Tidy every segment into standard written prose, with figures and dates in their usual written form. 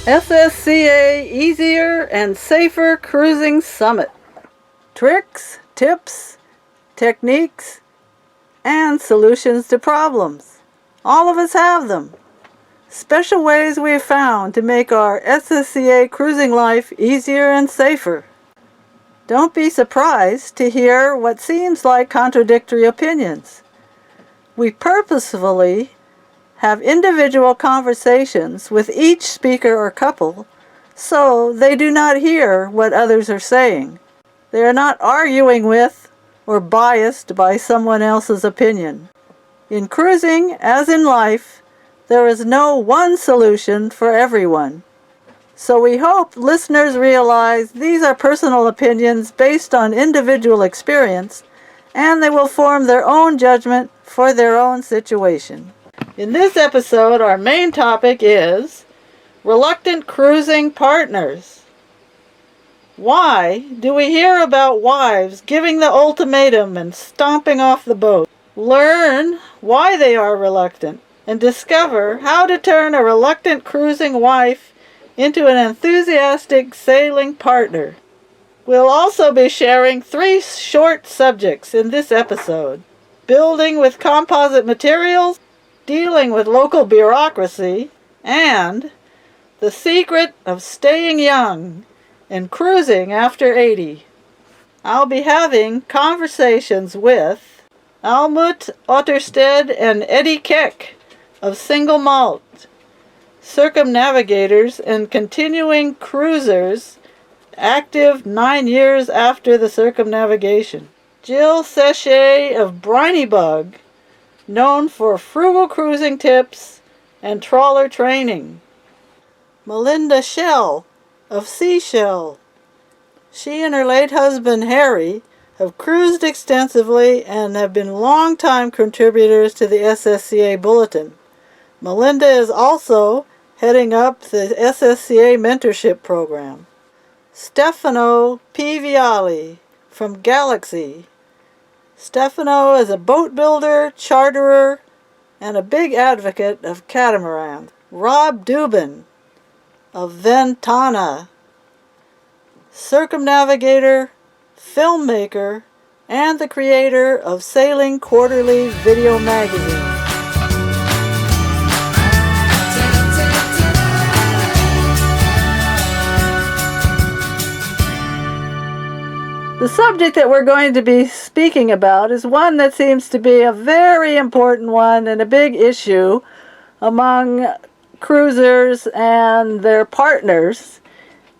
SSCA Easier and Safer Cruising Summit. Tricks, tips, techniques, and solutions to problems. All of us have them. Special ways we have found to make our SSCA cruising life easier and safer. Don't be surprised to hear what seems like contradictory opinions. We purposefully have individual conversations with each speaker or couple so they do not hear what others are saying. They are not arguing with or biased by someone else's opinion. In cruising, as in life, there is no one solution for everyone. So we hope listeners realize these are personal opinions based on individual experience, and they will form their own judgment for their own situation. In this episode, our main topic is reluctant cruising partners. Why do we hear about wives giving the ultimatum and stomping off the boat? Learn why they are reluctant and discover how to turn a reluctant cruising wife into an enthusiastic sailing partner. We'll also be sharing 3 short subjects in this episode: building with composite materials, dealing with local bureaucracy, and the secret of staying young and cruising after 80. I'll be having conversations with Almuth, Otterstedt, and Keck of Single Malt, Circumnavigators and continuing cruisers active 9 years after the Circumnavigation. Jill Sechet of Briny Bug, known for frugal cruising tips and trawler training. Melinda Shell of Seashell. She and her late husband Harry have cruised extensively and have been long-time contributors to the SSCA Bulletin. Melinda is also heading up the SSCA Mentorship Program. Stefano P. Viali from Galaxy. Stefano is a boat builder, charterer, and a big advocate of catamarans. Rob Dubin of Ventana, circumnavigator, filmmaker, and the creator of Sailing Quarterly video magazine. The subject that we're going to be speaking about is one that seems to be a very important one and a big issue among cruisers and their partners,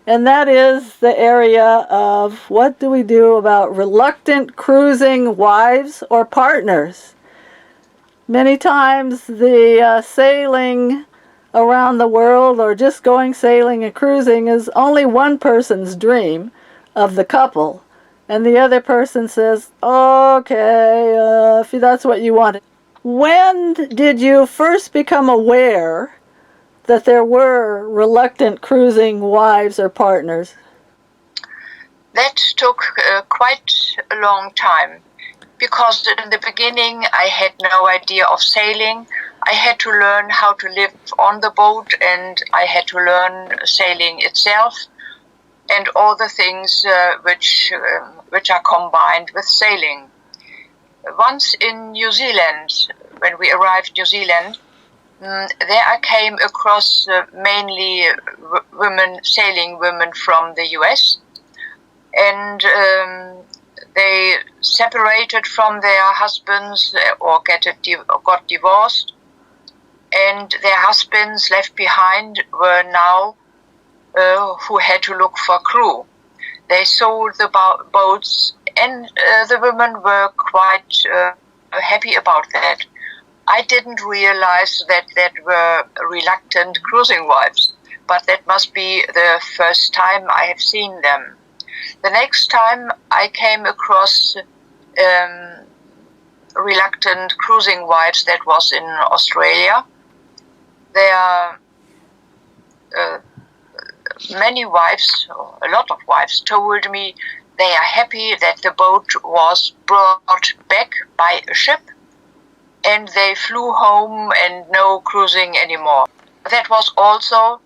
and that is the area of what do we do about reluctant cruising wives or partners. Many times the sailing around the world or just going sailing and cruising is only one person's dream of the couple. And the other person says, okay, if that's what you want. When did you first become aware that there were reluctant cruising wives or partners? That took quite a long time, because in the beginning I had no idea of sailing. I had to learn how to live on the boat, and I had to learn sailing itself and all the things which are combined with sailing. Once in New Zealand, when we arrived in New Zealand, there I came across mainly sailing women from the US, and they separated from their husbands or got divorced, and their husbands left behind were now who had to look for crew. They sold the boats, and the women were quite happy about that. I didn't realize that were reluctant cruising wives, but that must be the first time I have seen them. The next time I came across reluctant cruising wives, that was in Australia. There are many wives, a lot of wives, told me they are happy that the boat was brought back by a ship and they flew home and no cruising anymore. That was also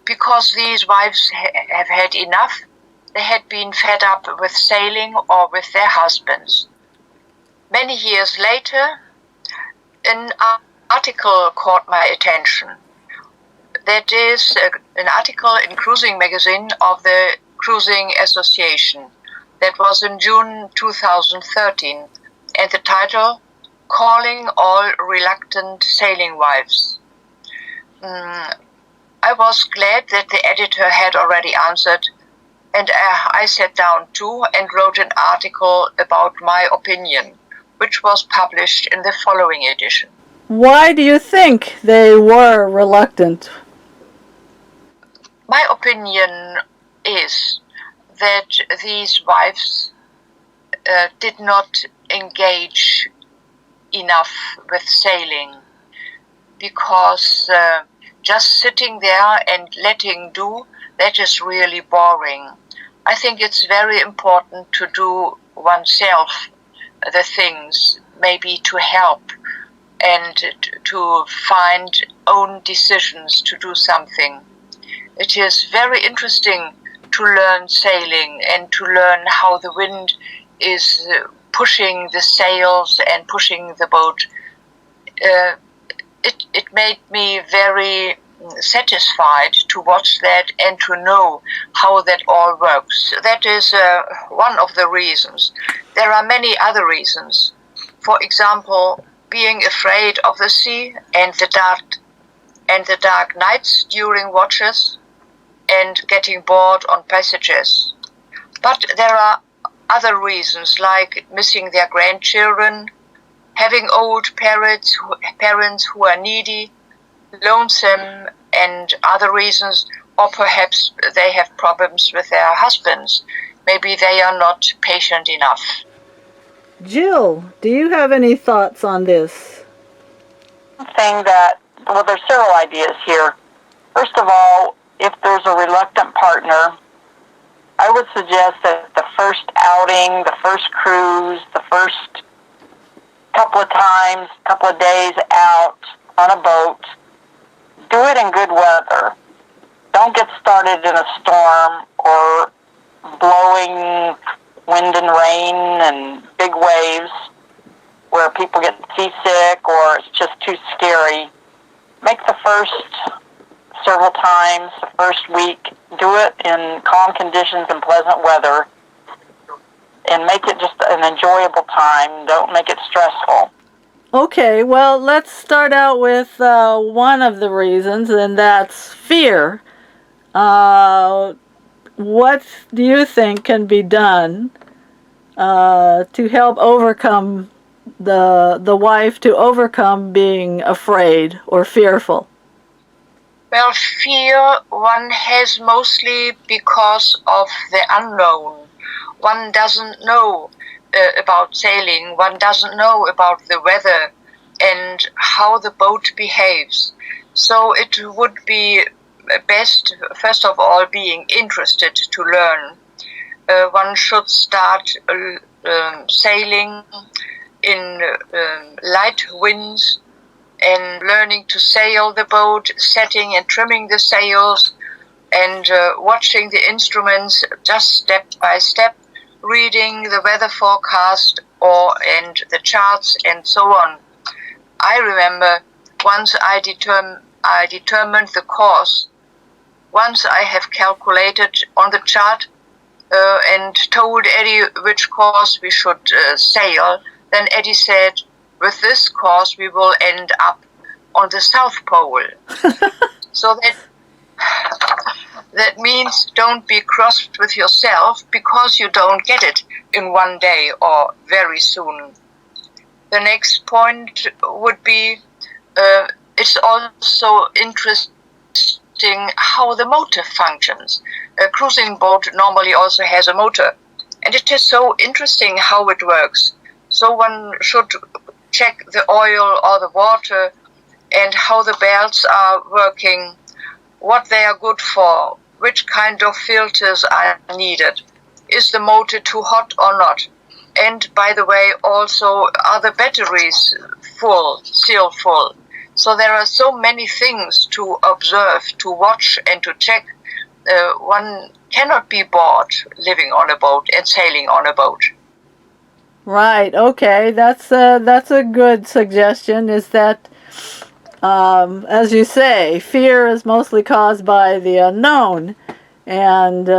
because these wives have had enough. They had been fed up with sailing or with their husbands. Many years later, an article caught my attention. That is an article in Cruising Magazine of the Cruising Association. That was in June 2013, and the title, Calling All Reluctant Sailing Wives. I was glad that the editor had already answered, and I sat down too and wrote an article about my opinion, which was published in the following edition. Why do you think they were reluctant? My opinion is that these wives did not engage enough with sailing, because just sitting there and letting do, that is really boring. I think it's very important to do oneself the things, maybe to help and to find own decisions to do something. It is very interesting to learn sailing and to learn how the wind is pushing the sails and pushing the boat. It made me very satisfied to watch that and to know how that all works. That is one of the reasons. There are many other reasons. For example, being afraid of the sea and the dark nights during watches, and getting bored on passages. But there are other reasons, like missing their grandchildren, having old parents who are needy, lonesome, and other reasons, or perhaps they have problems with their husbands. Maybe they are not patient enough. Jill, do you have any thoughts on this? Saying that, well, there's several ideas here. First of all, if there's a reluctant partner, I would suggest that the first outing, the first cruise, the first couple of times, couple of days out on a boat, do it in good weather. Don't get started in a storm or blowing wind and rain and big waves where people get seasick or it's just too scary. Make the first several times, the first week, do it in calm conditions and pleasant weather, and make it just an enjoyable time. Don't make it stressful. Okay, well, let's start out with one of the reasons, and that's fear. What do you think can be done to help overcome the wife to overcome being afraid or fearful? Well, fear one has mostly because of the unknown. One doesn't know about sailing, one doesn't know about the weather and how the boat behaves. So it would be best, first of all, being interested to learn. One should start sailing in light winds and learning to sail the boat, setting and trimming the sails, and watching the instruments just step by step, reading the weather forecast and the charts and so on. I remember once I determined the course. Once I have calculated on the chart and told Eddie which course we should sail. Then Eddie said, with this course we will end up on the South Pole. So that means don't be cross with yourself because you don't get it in one day or very soon. The next point would be it's also interesting how the motor functions. A cruising boat normally also has a motor, and it is so interesting how it works. So one should check the oil or the water and how the belts are working, what they are good for, which kind of filters are needed. Is the motor too hot or not? And by the way, also, are the batteries still full? So there are so many things to observe, to watch, and to check. One cannot be bored living on a boat and sailing on a boat. Right. Okay. That's a good suggestion. Is that, as you say, fear is mostly caused by the unknown, and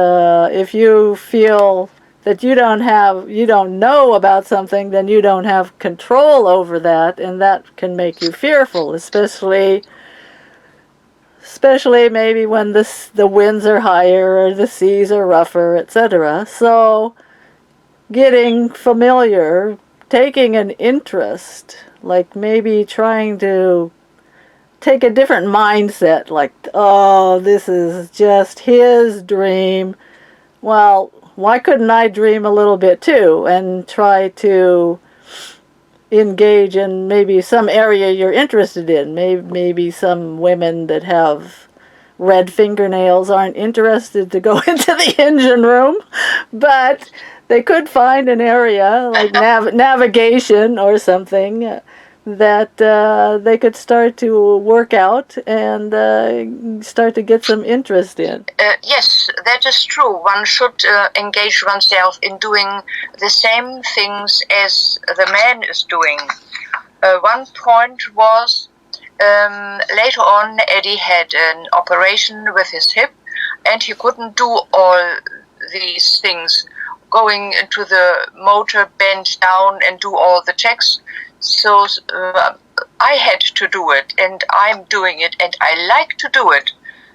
if you feel that you don't know about something, then you don't have control over that, and that can make you fearful, especially maybe when the winds are higher or the seas are rougher, etc. So getting familiar, taking an interest, like maybe trying to take a different mindset, like, oh, this is just his dream. Well, why couldn't I dream a little bit too, and try to engage in maybe some area you're interested in? Maybe some women that have red fingernails aren't interested to go into the engine room, but they could find an area like navigation or something that they could start to work out and start to get some interest in. Yes, that is true. One should engage oneself in doing the same things as the man is doing. One point was, later on, Eddie had an operation with his hip, and he couldn't do all these things, going into the motor, bend down, and do all the checks. So I had to do it, and I'm doing it, and I like to do it.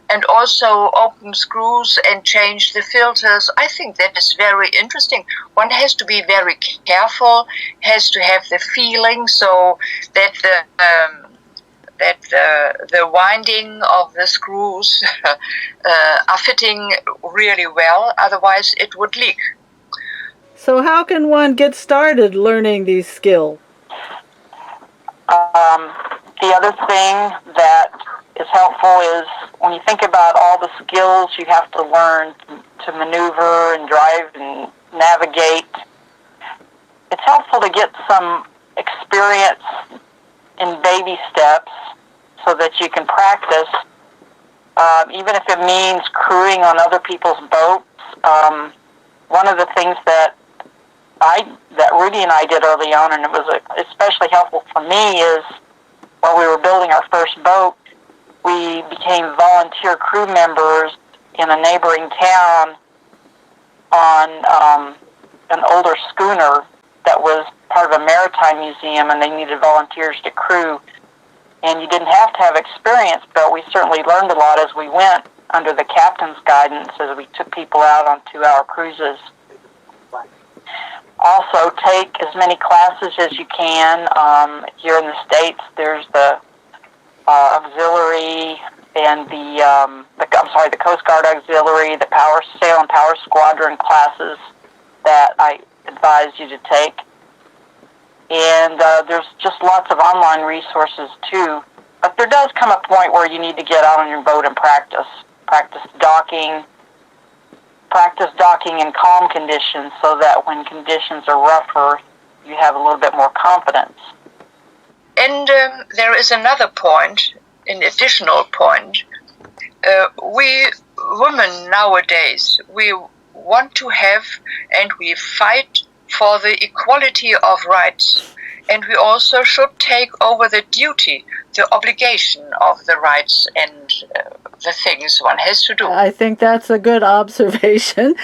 And also open screws and change the filters. I think that is very interesting. One has to be very careful, has to have the feeling so that the winding of the screws are fitting really well, otherwise it would leak. So how can one get started learning these skills? The other thing that is helpful is when you think about all the skills you have to learn to maneuver and drive and navigate, it's helpful to get some experience in baby steps so that you can practice, even if it means crewing on other people's boats. One of the things that Rudy and I did early on, and it was especially helpful for me, is while we were building our first boat, we became volunteer crew members in a neighboring town on an older schooner that was part of a maritime museum, and they needed volunteers to crew. And you didn't have to have experience, but we certainly learned a lot as we went under the captain's guidance as we took people out on 2-hour cruises. Also, take as many classes as you can. Here in the States, there's the auxiliary and the Coast Guard auxiliary, the sail and power squadron classes that I advise you to take. And there's just lots of online resources too. But there does come a point where you need to get out on your boat and practice docking in calm conditions, so that when conditions are rougher, you have a little bit more confidence. And there is another point, an additional point. We women nowadays, we want to have and we fight for the equality of rights. And we also should take over the duty, the obligation of the rights and the things one has to do. I think that's a good observation,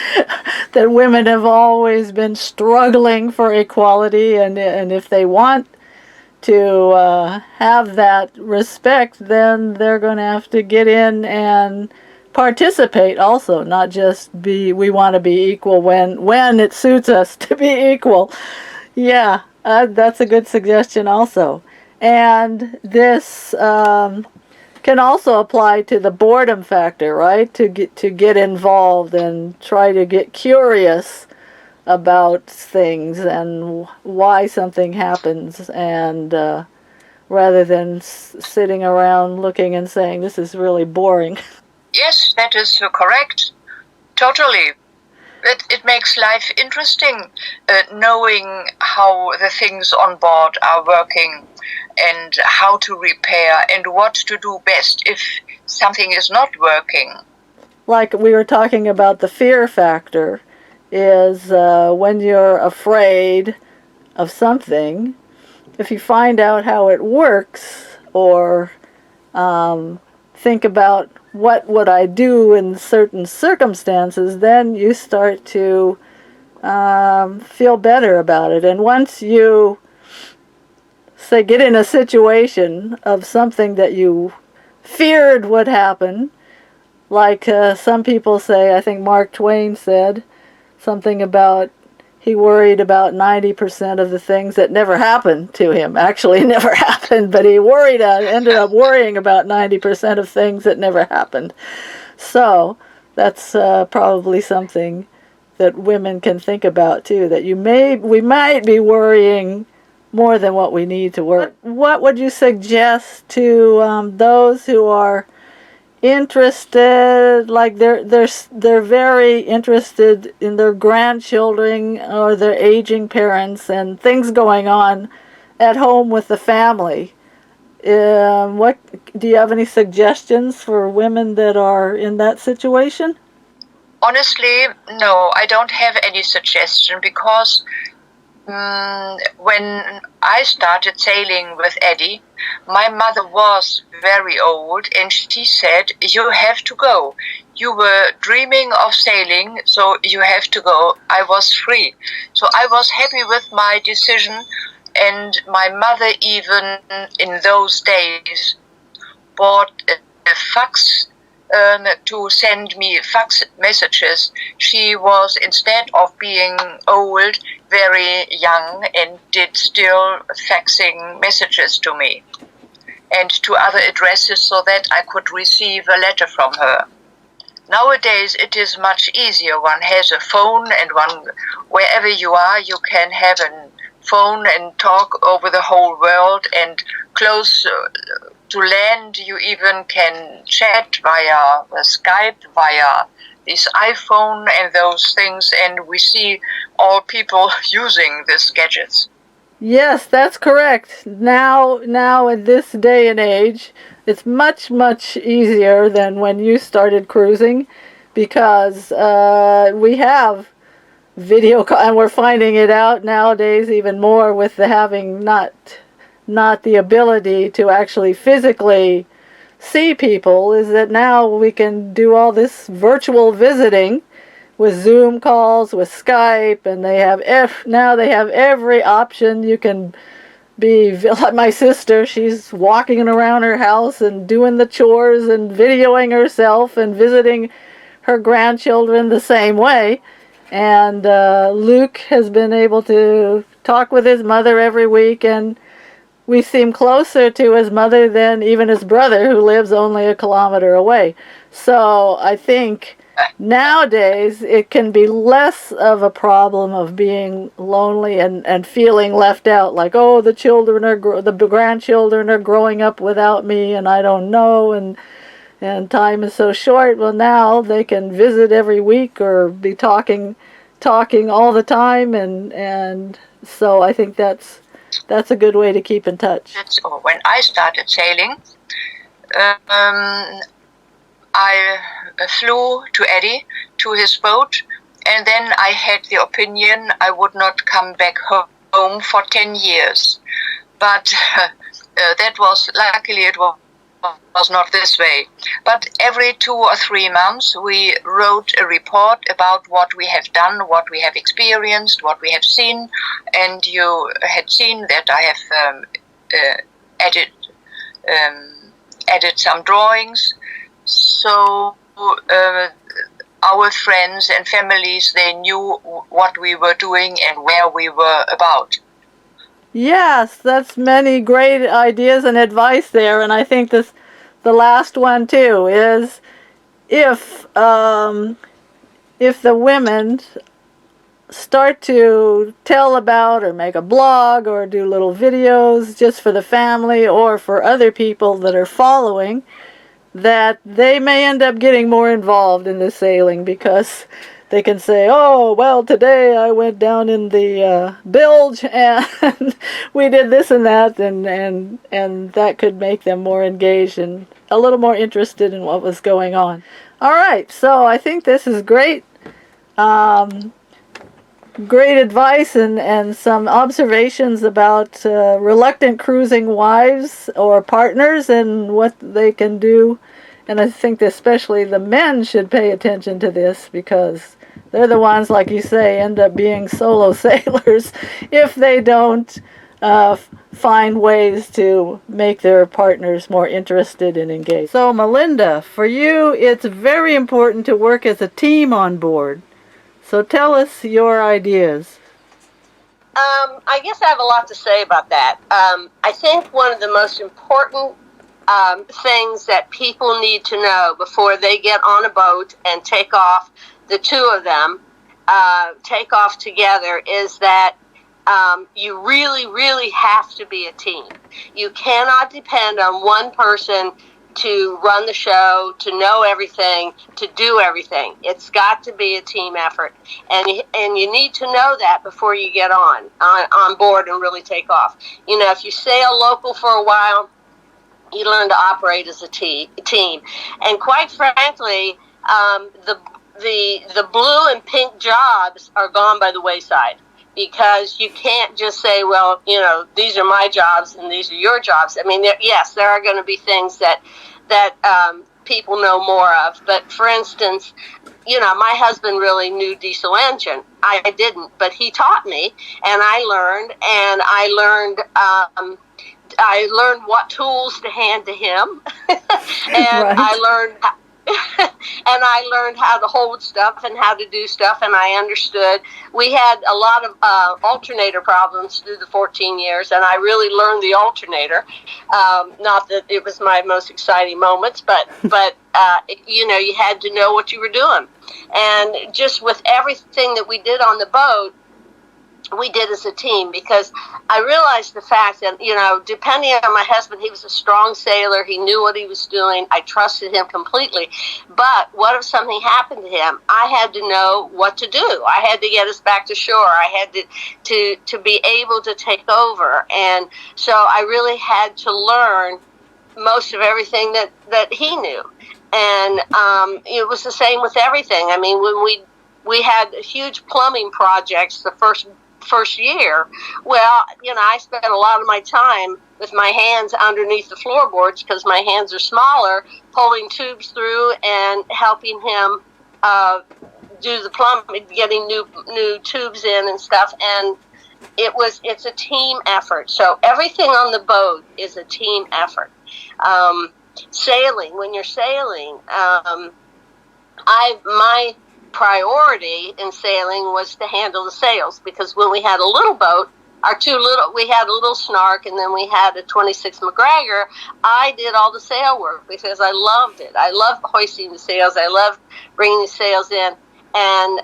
that women have always been struggling for equality, and if they want to have that respect, then they're going to have to get in and participate also, not just we want to be equal when it suits us to be equal. Yeah, that's a good suggestion also. And this can also apply to the boredom factor, right? To get involved and try to get curious about things and why something happens, and rather than sitting around looking and saying, this is really boring. Yes, that is correct. Totally. It makes life interesting, knowing how the things on board are working and how to repair and what to do best if something is not working. Like we were talking about, the fear factor is when you're afraid of something, if you find out how it works, or think about what would I do in certain circumstances, then you start to feel better about it. And once you, say, get in a situation of something that you feared would happen, like some people say, I think Mark Twain said something about he worried about 90% of the things that never happened to him. Actually, never happened, but he ended up worrying about 90% of things that never happened. So that's probably something that women can think about too, that we might be worrying more than what we need to worry. What would you suggest to those who are interested, like they're very interested in their grandchildren or their aging parents and things going on at home with the family? What do you have any suggestions for women that are in that situation? Honestly, no, I don't have any suggestion because when I started sailing with Eddie, my mother was very old and she said, "You have to go. You were dreaming of sailing, so you have to go." I was free. So I was happy with my decision, and my mother even in those days bought a fax to send me fax messages. She was, instead of being old, very young and did still faxing messages to me and to other addresses so that I could receive a letter from her. Nowadays it is much easier. One has a phone, and wherever you are, you can have a phone and talk over the whole world, and close to land you even can chat via Skype, via this iPhone and those things, and we see all people using these gadgets. Yes, that's correct. Now in this day and age, it's much, much easier than when you started cruising, because we have video, and we're finding it out nowadays even more with the having not the ability to actually physically see people, is that now we can do all this virtual visiting with Zoom calls, with Skype, and now they have every option. You can be like my sister. She's walking around her house and doing the chores and videoing herself and visiting her grandchildren the same way. And Luke has been able to talk with his mother every week, and we seem closer to his mother than even his brother, who lives only a kilometer away. So I think nowadays it can be less of a problem of being lonely and feeling left out, like, oh, the grandchildren are growing up without me and I don't know, and time is so short. Well, now they can visit every week or be talking all the time, and so I think that's a good way to keep in touch. When I started sailing, I flew to Eddie, to his boat, and then I had the opinion I would not come back home for 10 years. But that was, luckily it was not this way. But every 2 or 3 months we wrote a report about what we have done, what we have experienced, what we have seen, and you had seen that I have added some drawings. So our friends and families, they knew what we were doing and where we were about. Yes, that's many great ideas and advice there, and I think the last one too is if the women start to tell about or make a blog or do little videos just for the family or for other people that are following, that they may end up getting more involved in the sailing, because they can say, oh, well, today I went down in the bilge and we did this and that, and that could make them more engaged and a little more interested in what was going on. All right, so I think this is great. Great advice and some observations about reluctant cruising wives or partners and what they can do. And I think especially the men should pay attention to this, because they're the ones, like you say, end up being solo sailors if they don't find ways to make their partners more interested and engaged. So Melinda, for you, it's very important to work as a team on board. So tell us your ideas. I guess I have a lot to say about that. I think one of the most important things that people need to know before they get on a boat and take off, the two of them take off together, is that you really, really have to be a team. You cannot depend on one person to run the show, to know everything, to do everything. It's got to be a team effort, and you need to know that before you get on board and really take off. You know, if you sail local for a while, you learn to operate as a team. And quite frankly, the blue and pink jobs are gone by the wayside, because you can't just say, well, you know, these are my jobs and these are your jobs. I mean, yes, there are going to be things that people know more of. But for instance, you know, my husband really knew diesel engine. I didn't, but he taught me, and I learned what tools to hand to him, and Right. I learned how to hold stuff and how to do stuff, and I understood. We had a lot of alternator problems through the 14 years, and I really learned the alternator. Not that it was my most exciting moments, but you know, you had to know what you were doing. And just with everything that we did on the boat, we did as a team, because I realized the fact that, you know, depending on my husband, he was a strong sailor. He knew what he was doing. I trusted him completely. But what if something happened to him? I had to know what to do. I had to get us back to shore. I had to be able to take over. And so I really had to learn most of everything that he knew. And it was the same with everything. I mean, when we had huge plumbing projects the first year, well, you know, I spent a lot of my time with my hands underneath the floorboards, because my hands are smaller, pulling tubes through and helping him do the plumbing, getting new tubes in and stuff. And it's a team effort. So everything on the boat is a team effort. Sailing, when you're sailing, my priority in sailing was to handle the sails, because when we had a little boat, we had a little Snark, and then we had a 26 McGregor. I did all the sail work because I loved it. I loved hoisting the sails. I loved bringing the sails in, and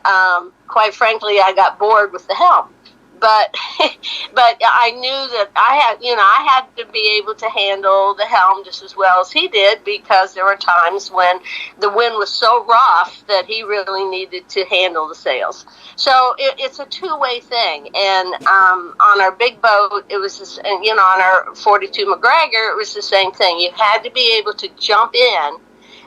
quite frankly, I got bored with the helm. But I knew that I had to be able to handle the helm just as well as he did, because there were times when the wind was so rough that he really needed to handle the sails. So it's a two-way thing. And on our big boat, it was just, on our 42 McGregor, it was the same thing. You had to be able to jump in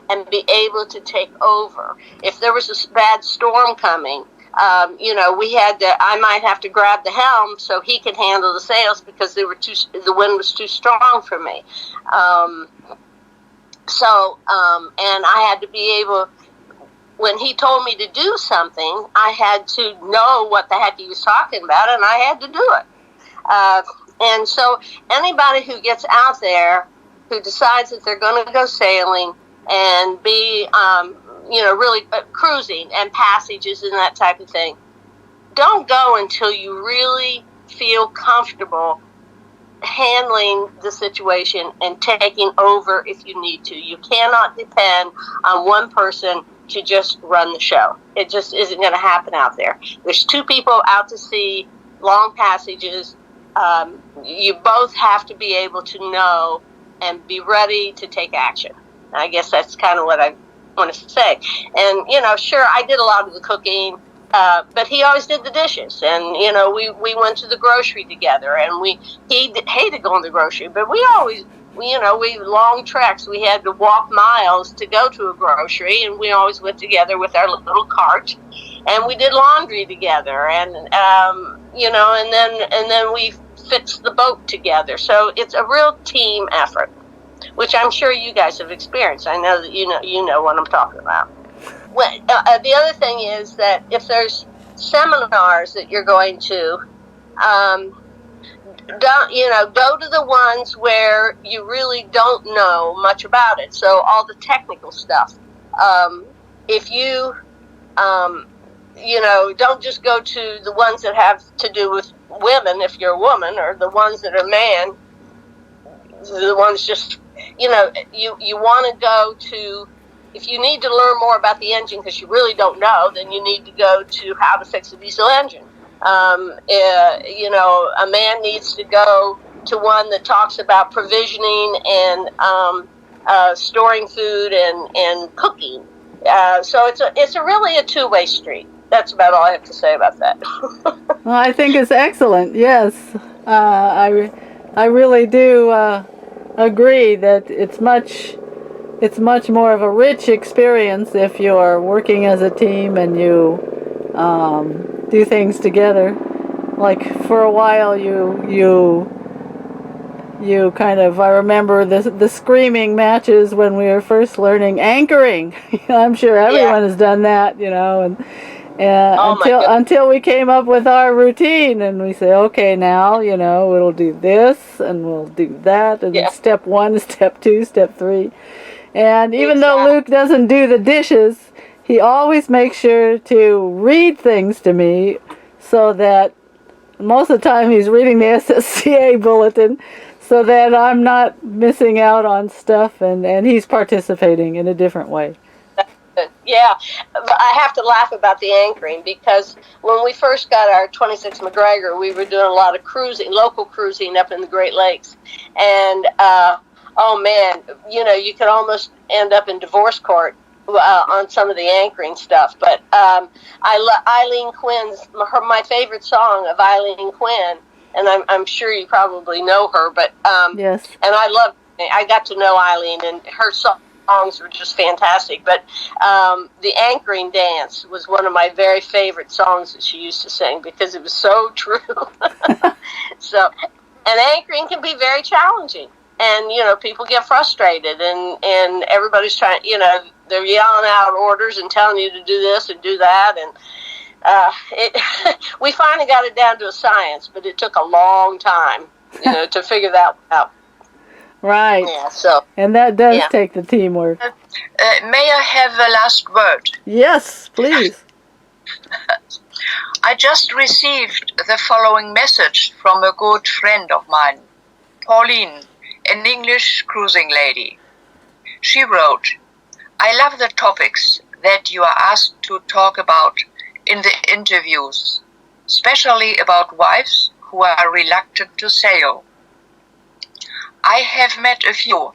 and be able to take over. If there was a bad storm coming, I might have to grab the helm so he could handle the sails, because the wind was too strong for me. And I had to be able, when he told me to do something, I had to know what the heck he was talking about, and I had to do it. And so anybody who gets out there, who decides that they're going to go sailing and be really cruising and passages and that type of thing, don't go until you really feel comfortable handling the situation and taking over if you need to. You cannot depend on one person to just run the show. It just isn't going to happen out there. There's two people out to sea, long passages. You both have to be able to know and be ready to take action. I guess that's kind of what I want to say. And, sure, I did a lot of the cooking, but he always did the dishes. And, we went to the grocery together, and he hated going to the grocery, but we long treks. We had to walk miles to go to a grocery, and we always went together with our little cart, and we did laundry together, and, and then we fixed the boat together. So it's a real team effort, which I'm sure you guys have experienced. I know that you know what I'm talking about. The other thing is that if there's seminars that you're going to, go to the ones where you really don't know much about it. So all the technical stuff. If you, don't just go to the ones that have to do with women if you're a woman, or the ones that are man. The ones just, you want to go to, if you need to learn more about the engine because you really don't know, then you need to go to How to Fix a Diesel Engine. A man needs to go to one that talks about provisioning and storing food and cooking. So it's really a two-way street. That's about all I have to say about that. Well, I think it's excellent. Yes, I really do agree that it's much more of a rich experience if you're working as a team and you do things together. Like for a while, you kind of, I remember the screaming matches when we were first learning anchoring. I'm sure everyone has done that, and until we came up with our routine, and we say, okay, now, we'll do this and we'll do that, and step 1, step 2, step 3. And even though Luke doesn't do the dishes, he always makes sure to read things to me, so that most of the time he's reading the SSCA bulletin, so that I'm not missing out on stuff, and he's participating in a different way. Yeah, I have to laugh about the anchoring, because when we first got our 26 McGregor, we were doing a lot of local cruising up in the Great Lakes. And, oh man, you could almost end up in divorce court on some of the anchoring stuff. But Eileen Quinn's, my favorite song of Eileen Quinn, and I'm sure you probably know her, but yes. And I got to know Eileen, and her songs were just fantastic. But the anchoring dance was one of my very favorite songs that she used to sing, because it was so true. And anchoring can be very challenging, and people get frustrated, and everybody's trying, they're yelling out orders and telling you to do this and do that, and we finally got it down to a science, but it took a long time, to figure that out. Right. Yeah. So. And that does take the teamwork. May I have the last word? Yes, please. I just received the following message from a good friend of mine, Pauline, an English cruising lady. She wrote, "I love the topics that you are asked to talk about in the interviews, especially about wives who are reluctant to sail. I have met a few,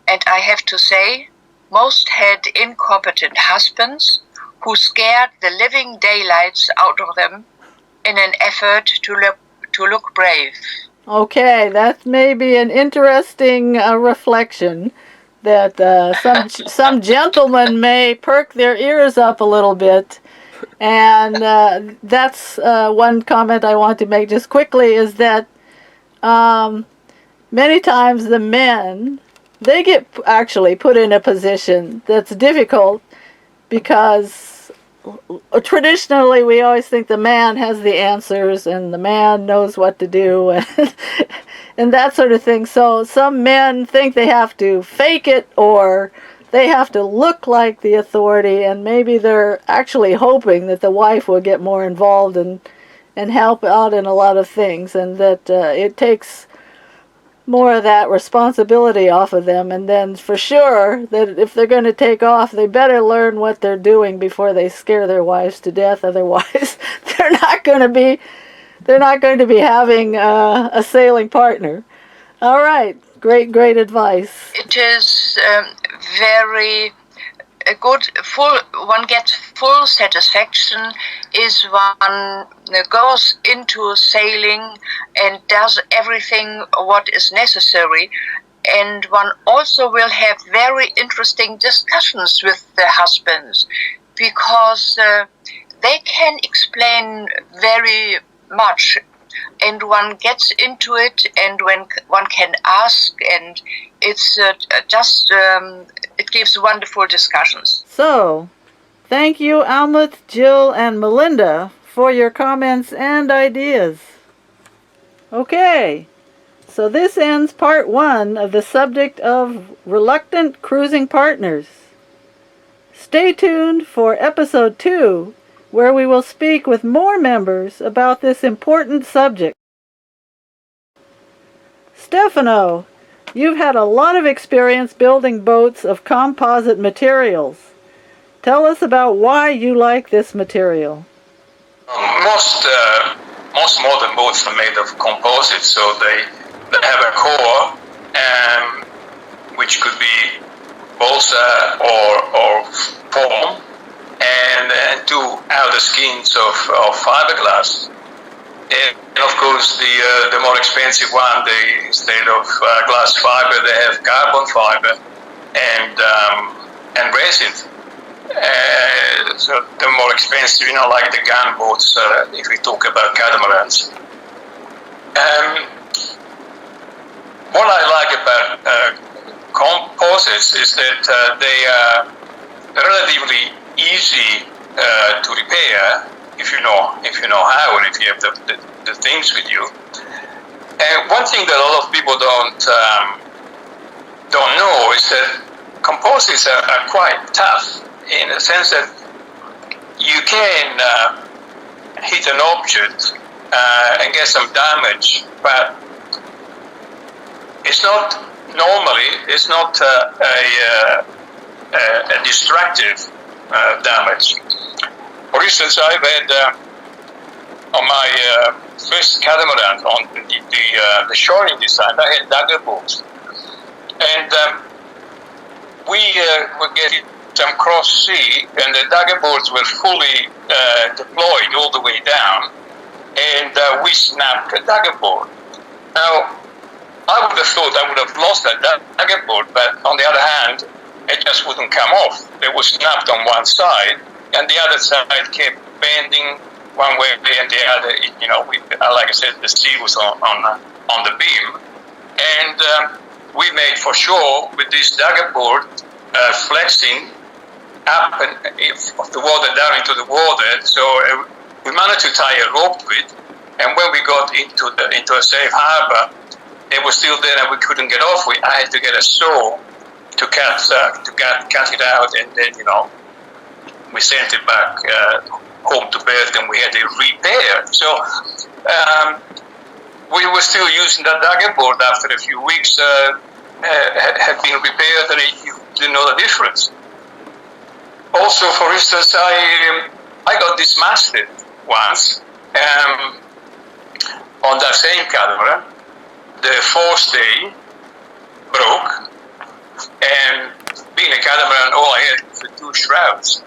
and I have to say, most had incompetent husbands who scared the living daylights out of them in an effort to look brave." Okay, that's maybe an interesting reflection, that some gentlemen may perk their ears up a little bit. And that's one comment I want to make just quickly, is that many times the men, they get actually put in a position that's difficult, because traditionally we always think the man has the answers and the man knows what to do and that sort of thing. So some men think they have to fake it, or they have to look like the authority, and maybe they're actually hoping that the wife will get more involved and help out in a lot of things, and that it takes more of that responsibility off of them. And then for sure that if they're going to take off, they better learn what they're doing before they scare their wives to death. Otherwise, they're not going to be having a sailing partner. All right, great advice. It is very one gets full satisfaction is one goes into sailing and does everything what is necessary, and one also will have very interesting discussions with the husbands, because they can explain very much, and one gets into it, and when one can ask, and it's it gives wonderful discussions. So, thank you, Almuth, Jill, and Melinda, for your comments and ideas. Okay, so this ends part 1 of the subject of reluctant cruising partners. Stay tuned for episode 2, where we will speak with more members about this important subject. Stefano, you've had a lot of experience building boats of composite materials. Tell us about why you like this material. Most modern boats are made of composites, so they have a core, which could be balsa or foam, and two outer skins of fiberglass. And of course, the more expensive one, instead of glass fiber, they have carbon fiber and resin. So the more expensive, like the gunboats, if we talk about catamarans. What I like about composites is that they are relatively easy to repair if you know how, and if you have the things with you. And one thing that a lot of people don't know is that composites are quite tough, in the sense that you can hit an object and get some damage, but it's not a destructive damage. For instance, I've had on my first catamaran on the shoring design, I had dagger bolts, and we were getting some cross sea, and the dagger boards were fully deployed all the way down, and we snapped a dagger board. Now, I would have thought I would have lost that dagger board, but on the other hand, it just wouldn't come off. It was snapped on one side, and the other side kept bending one way and the other. Like I said, the steel was on the beam, and we made for sure with this dagger board flexing up and of the water down into the water. So we managed to tie a rope with, and when we got into a safe harbor, it was still there and we couldn't get off. I had to get a saw to cut it out, and then we sent it back home to Perth, and we had it repaired. So we were still using that dagger board after a few weeks. Had been repaired, and you didn't know the difference. Also, for instance, I got dismasted once on that same catamaran. The forestay broke, and being a catamaran, all I had was 2 shrouds,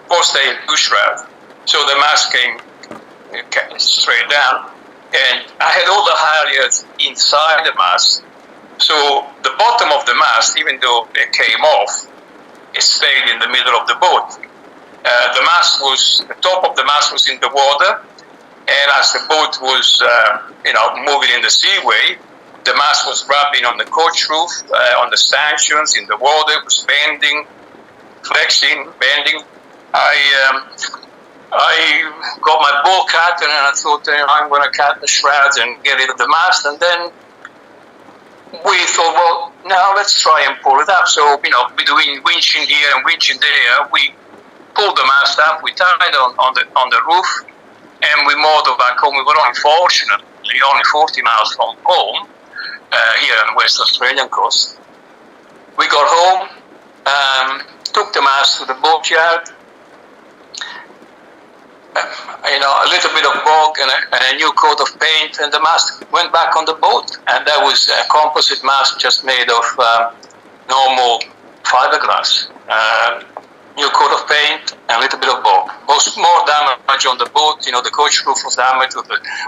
forestay and 2 shrouds. So the mast came straight down, and I had all the halyards inside the mast. So the bottom of the mast, even though it came off, it stayed in the middle of the boat. The top of the mast was in the water, and as the boat was, moving in the seaway, the mast was rubbing on the coach roof, on the stanchions, in the water. It was bending, flexing, bending. I got my ball cut, and I thought, I'm going to cut the shrouds and get rid of the mast, and then we thought, well, now let's try and pull it up. So, between winching here and winching there, we pulled the mast up, we tied it on the roof, and we motored back home. We were only 40 miles from home, here on the West Australian coast. We got home, took the mast to the boatyard, a little bit of bog and a new coat of paint, and the mast went back on the boat. And that was a composite mast just made of normal fiberglass. new coat of paint, and a little bit of bulk. More damage on the boat. The coach roof was damaged.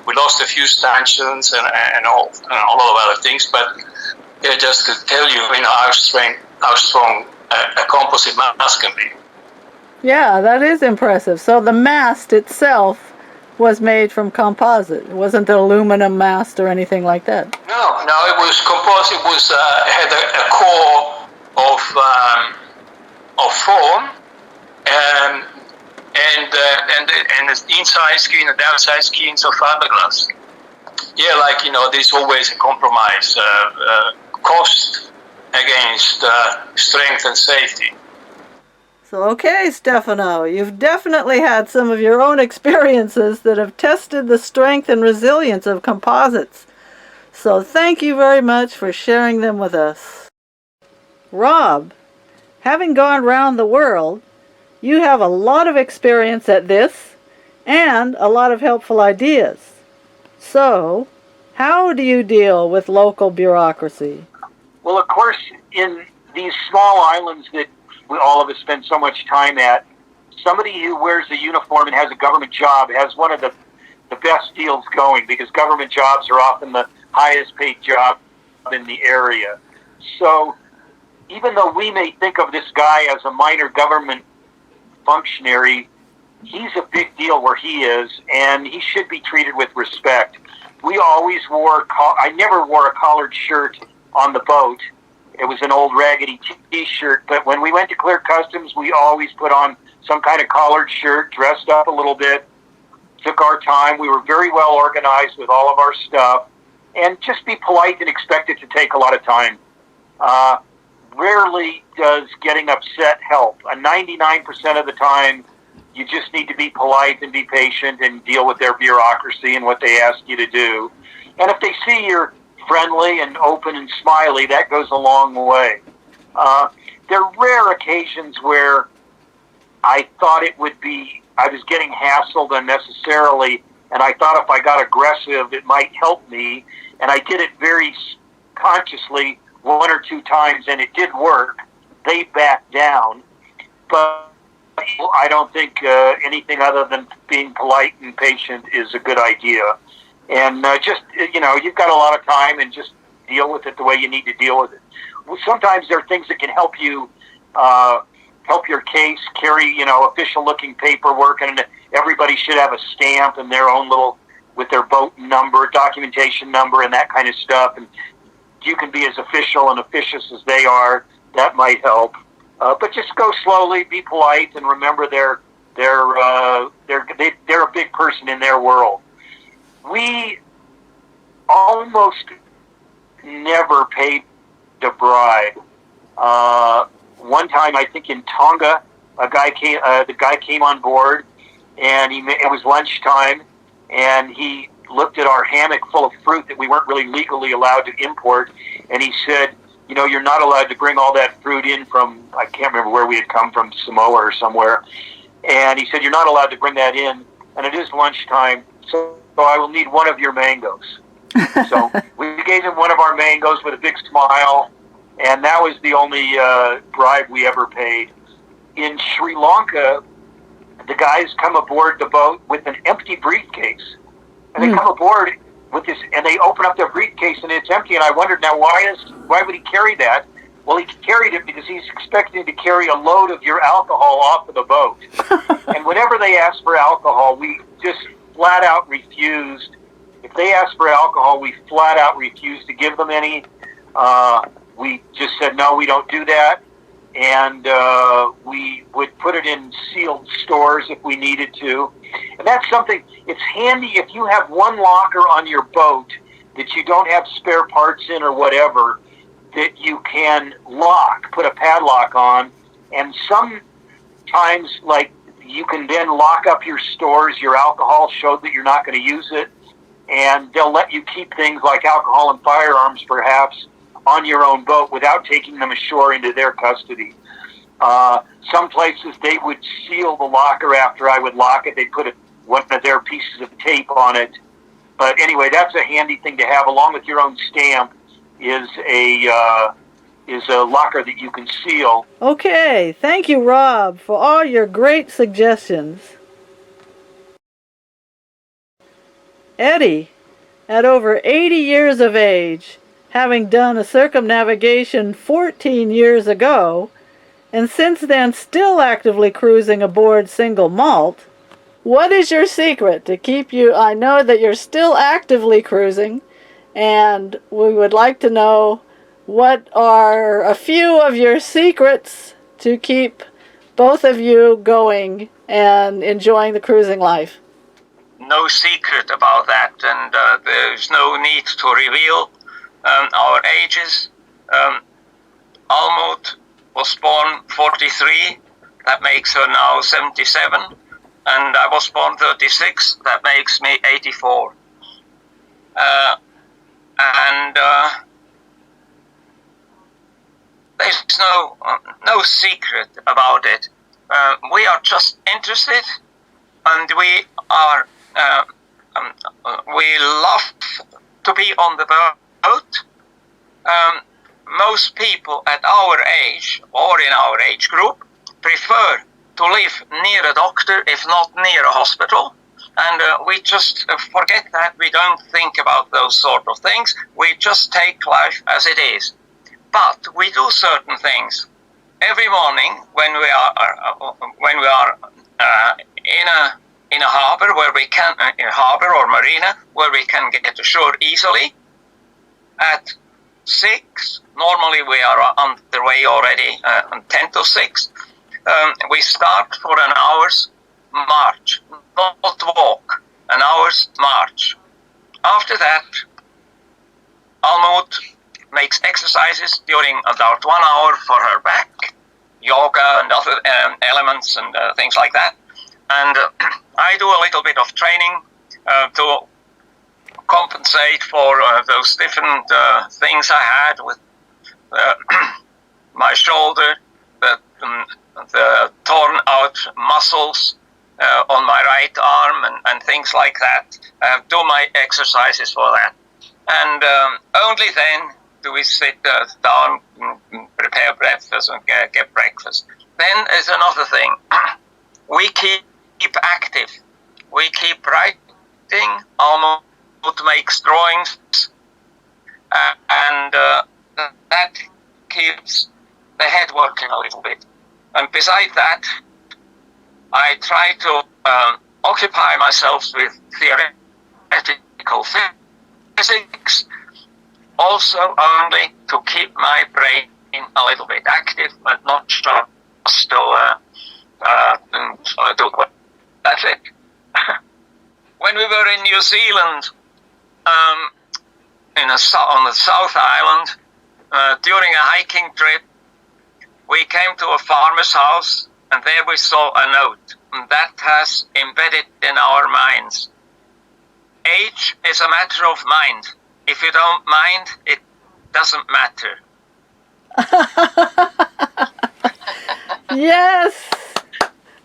We lost a few stanchions and all a lot of other things. But just to tell you, how strong a composite mast can be. Yeah, that is impressive. So the mast itself was made from composite. It wasn't an aluminum mast or anything like that. No, it was composite. It was had a core of foam, and the inside skin and the outside skins of fiberglass. Yeah, there's always a compromise, cost against strength and safety. So, okay, Stefano, you've definitely had some of your own experiences that have tested the strength and resilience of composites. So thank you very much for sharing them with us. Rob, having gone round the world, you have a lot of experience at this and a lot of helpful ideas. So, how do you deal with local bureaucracy? Well, of course, in these small islands that all of us spend so much time at, somebody who wears a uniform and has a government job has one of the best deals going, because government jobs are often the highest paid job in the area. So even though we may think of this guy as a minor government functionary, he's a big deal where he is, and he should be treated with respect. We always I never wore a collared shirt on the boat. It was an old raggedy t-shirt, but when we went to clear customs, we always put on some kind of collared shirt, dressed up a little bit, took our time. We were very well organized with all of our stuff, and just be polite and expect it to take a lot of time. Rarely does getting upset help. 99% of the time, you just need to be polite and be patient and deal with their bureaucracy and what they ask you to do. And if they see you're friendly and open and smiley, that goes a long way. There are rare occasions where I thought I was getting hassled unnecessarily, and I thought if I got aggressive, it might help me, and I did it very consciously one or two times, and it did work. They backed down, but I don't think anything other than being polite and patient is a good idea. And you've got a lot of time, and just deal with it the way you need to deal with it. Well, sometimes there are things that can help you help your case, carry, official-looking paperwork, and everybody should have a stamp and their own with their boat number, documentation number, and that kind of stuff. And you can be as official and officious as they are. That might help. But just go slowly, be polite, and remember they're a big person in their world. We almost never paid a bribe. One time, I think in Tonga, the guy came on board, and it was lunchtime, and he looked at our hammock full of fruit that we weren't really legally allowed to import, and he said, you're not allowed to bring all that fruit in from, I can't remember where we had come from, Samoa or somewhere, and he said, you're not allowed to bring that in, and it is lunchtime, so I will need one of your mangoes. So we gave him one of our mangoes with a big smile, and that was the only bribe we ever paid. In Sri Lanka, the guys come aboard the boat with an empty briefcase. And they come aboard with this, and they open up their briefcase, and it's empty. And I wondered, now, why would he carry that? Well, he carried it because he's expecting to carry a load of your alcohol off of the boat. And whenever they asked for alcohol, we just flat out refused. If they asked for alcohol, we flat out refused to give them any. We just said, no, we don't do that. And we would put it in sealed stores if we needed to. And that's something, it's handy if you have one locker on your boat that you don't have spare parts in or whatever, that you can put a padlock on. And sometimes, you can then lock up your stores, your alcohol, show that you're not going to use it. And they'll let you keep things like alcohol and firearms, perhaps, on your own boat without taking them ashore into their custody. Some places they would seal the locker after I would lock it. They'd put one of their pieces of tape on it. But anyway, that's a handy thing to have, along with your own stamp, is a is a locker that you can seal. Okay, thank you, Rob, for all your great suggestions. Eddie, at over 80 years of age, having done a circumnavigation 14 years ago, and since then still actively cruising aboard single malt, what is your secret to keep you? I know that you're still actively cruising, and we would like to know what are a few of your secrets to keep both of you going and enjoying the cruising life. No secret about that, and there's no need to reveal our ages. Almuth was born 43, that makes her now 77, and I was born 36, that makes me 84. There's no secret about it. We are just interested, and we love to be on the boat. Most people at our age or in our age group prefer to live near a doctor, if not near a hospital. And we just forget that. We don't think about those sort of things. We just take life as it is. But we do certain things. Every morning when we are in a harbor where we can, in a harbor or marina where we can get ashore easily, at 6, normally we are underway already on 10 to 6. We start for an hour's march, not walk, an hour's march. After that, Almuth makes exercises during about 1 hour for her back, yoga and other elements and things like that. And I do a little bit of training to compensate for those different things I had with my shoulder, the torn out muscles on my right arm and things like that. Do my exercises for that. And only then do we sit down, prepare breakfast and get breakfast. Then is another thing. We keep active. We keep writing. Almuth makes drawings, and that keeps the head working a little bit. And besides that, I try to occupy myself with theoretical physics, also only to keep my brain a little bit active, but not just to do it. That's it. When we were in New Zealand, on the South Island, during a hiking trip, we came to a farmer's house, and there we saw a note, and that has embedded in our minds. Age is a matter of mind. If you don't mind, it doesn't matter. Yes,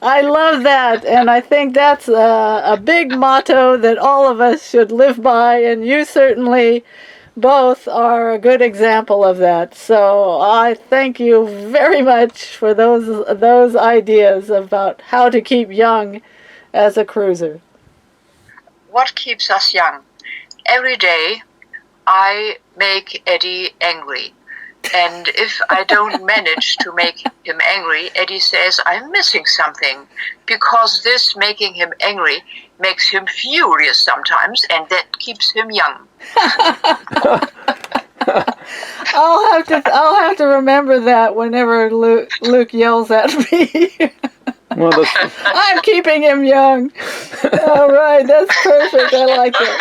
I love that, and I think that's a big motto that all of us should live by, and you certainly both are a good example of that. So I thank you very much for those ideas about how to keep young as a cruiser. What keeps us young? Every day I make Eddie angry. And if I don't manage to make him angry, Eddie says I'm missing something, because this making him angry makes him furious sometimes, and that keeps him young. I'll have to remember that whenever Luke yells at me. Well, I'm keeping him young. All right, that's perfect. I like it.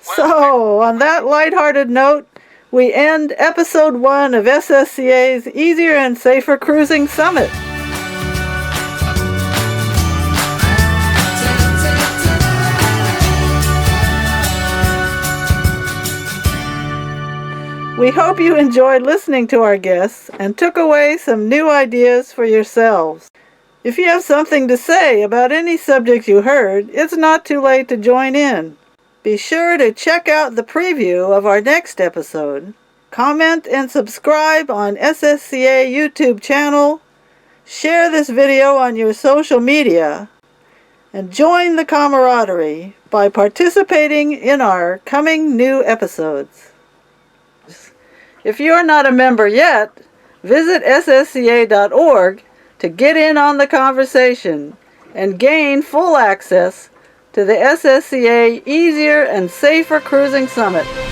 So, on that lighthearted note, we end episode 1 of SSCA's Easier and Safer Cruising Summit. We hope you enjoyed listening to our guests and took away some new ideas for yourselves. If you have something to say about any subject you heard, it's not too late to join in. Be sure to check out the preview of our next episode. comment and subscribe on SSCA YouTube channel, share this video on your social media, and join the camaraderie by participating in our coming new episodes. If you're not a member yet, visit ssca.org to get in on the conversation and gain full access to the SSCA Easier and Safer Cruising Summit.